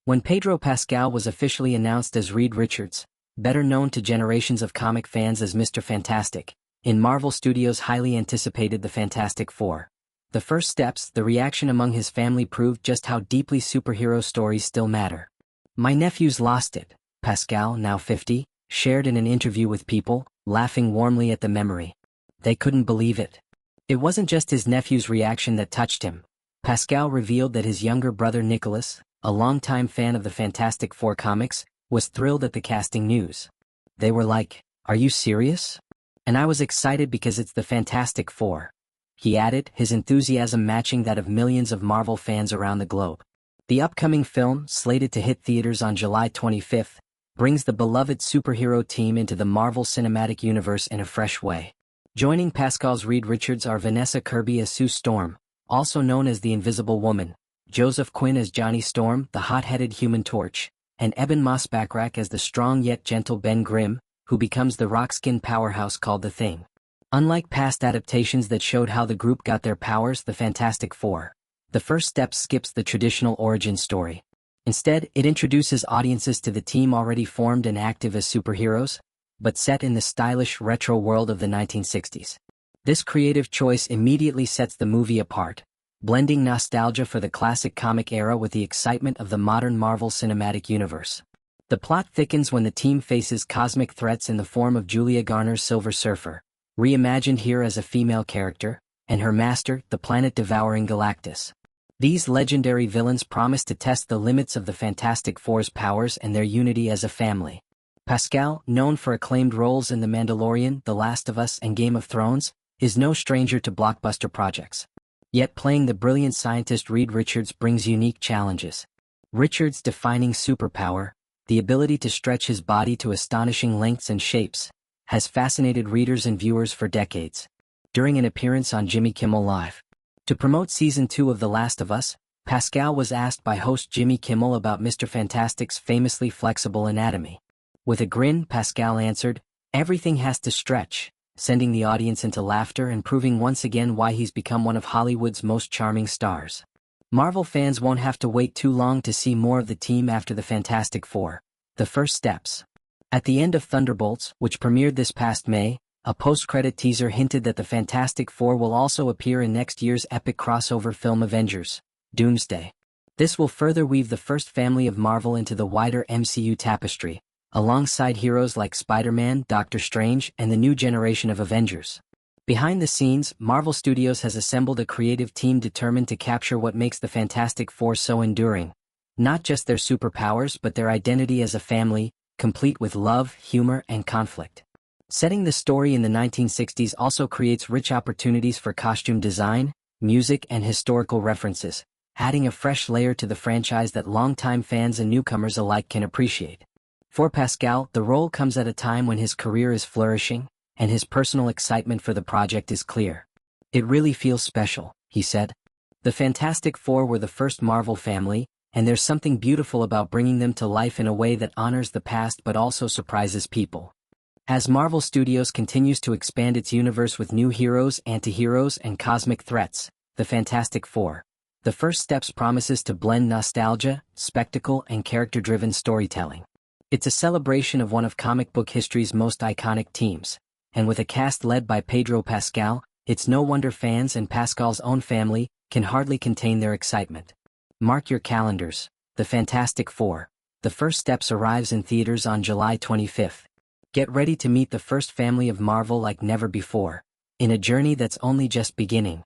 When Pedro Pascal was officially announced as Reed Richards, better known to generations of comic fans as Mr. Fantastic, in Marvel Studios highly anticipated the Fantastic Four. The first steps, the reaction among his family proved just how deeply superhero stories still matter. "My nephews lost it," Pascal, now 50, shared in an interview with People, laughing warmly at the memory. They couldn't believe it. It wasn't just his nephew's reaction that touched him. Pascal revealed that his younger brother Nicolás, a longtime fan of the Fantastic Four comics, was thrilled at the casting news. "They were like, 'Are you serious?' And I was excited because it's the Fantastic Four," he added, his enthusiasm matching that of millions of Marvel fans around the globe. The upcoming film, slated to hit theaters on July 25, brings the beloved superhero team into the Marvel Cinematic Universe in a fresh way. Joining Pascal's Reed Richards are Vanessa Kirby as Sue Storm, also known as the Invisible Woman, Joseph Quinn as Johnny Storm, the hot-headed Human Torch, and Ebon Moss-Bachrach as the strong yet gentle Ben Grimm, who becomes the rock-skinned powerhouse called the Thing. Unlike past adaptations that showed how the group got their powers, the Fantastic Four, the first step skips the traditional origin story. Instead, it introduces audiences to the team already formed and active as superheroes, but set in the stylish retro world of the 1960s. This creative choice immediately sets the movie apart, blending nostalgia for the classic comic era with the excitement of the modern Marvel Cinematic Universe. The plot thickens when the team faces cosmic threats in the form of Julia Garner's Silver Surfer, reimagined here as a female character, and her master, the planet-devouring Galactus. These legendary villains promise to test the limits of the Fantastic Four's powers and their unity as a family. Pascal, known for acclaimed roles in The Mandalorian, The Last of Us, and Game of Thrones, is no stranger to blockbuster projects. Yet playing the brilliant scientist Reed Richards brings unique challenges. Richards' defining superpower, the ability to stretch his body to astonishing lengths and shapes, has fascinated readers and viewers for decades. During an appearance on Jimmy Kimmel Live to promote Season 2 of The Last of Us, Pascal was asked by host Jimmy Kimmel about Mr. Fantastic's famously flexible anatomy. With a grin, Pascal answered, "Everything has to stretch," sending the audience into laughter and proving once again why he's become one of Hollywood's most charming stars. Marvel fans won't have to wait too long to see more of the team after the Fantastic Four. The first steps. At the end of Thunderbolts, which premiered this past May, a post-credit teaser hinted that the Fantastic Four will also appear in next year's epic crossover film Avengers, Doomsday. This will further weave the first family of Marvel into the wider MCU tapestry, alongside heroes like Spider-Man, Doctor Strange, and the new generation of Avengers. Behind the scenes, Marvel Studios has assembled a creative team determined to capture what makes the Fantastic Four so enduring. Not just their superpowers but their identity as a family, complete with love, humor, and conflict. Setting the story in the 1960s also creates rich opportunities for costume design, music, and historical references, adding a fresh layer to the franchise that longtime fans and newcomers alike can appreciate. For Pascal, the role comes at a time when his career is flourishing, and his personal excitement for the project is clear. "It really feels special," he said. "The Fantastic Four were the first Marvel family, and there's something beautiful about bringing them to life in a way that honors the past but also surprises people." As Marvel Studios continues to expand its universe with new heroes, anti-heroes, and cosmic threats, the Fantastic Four, the first steps promises to blend nostalgia, spectacle, and character-driven storytelling. It's a celebration of one of comic book history's most iconic teams, and with a cast led by Pedro Pascal, it's no wonder fans and Pascal's own family can hardly contain their excitement. Mark your calendars, The Fantastic Four, the first steps arrives in theaters on July 25. Get ready to meet the first family of Marvel like never before, in a journey that's only just beginning.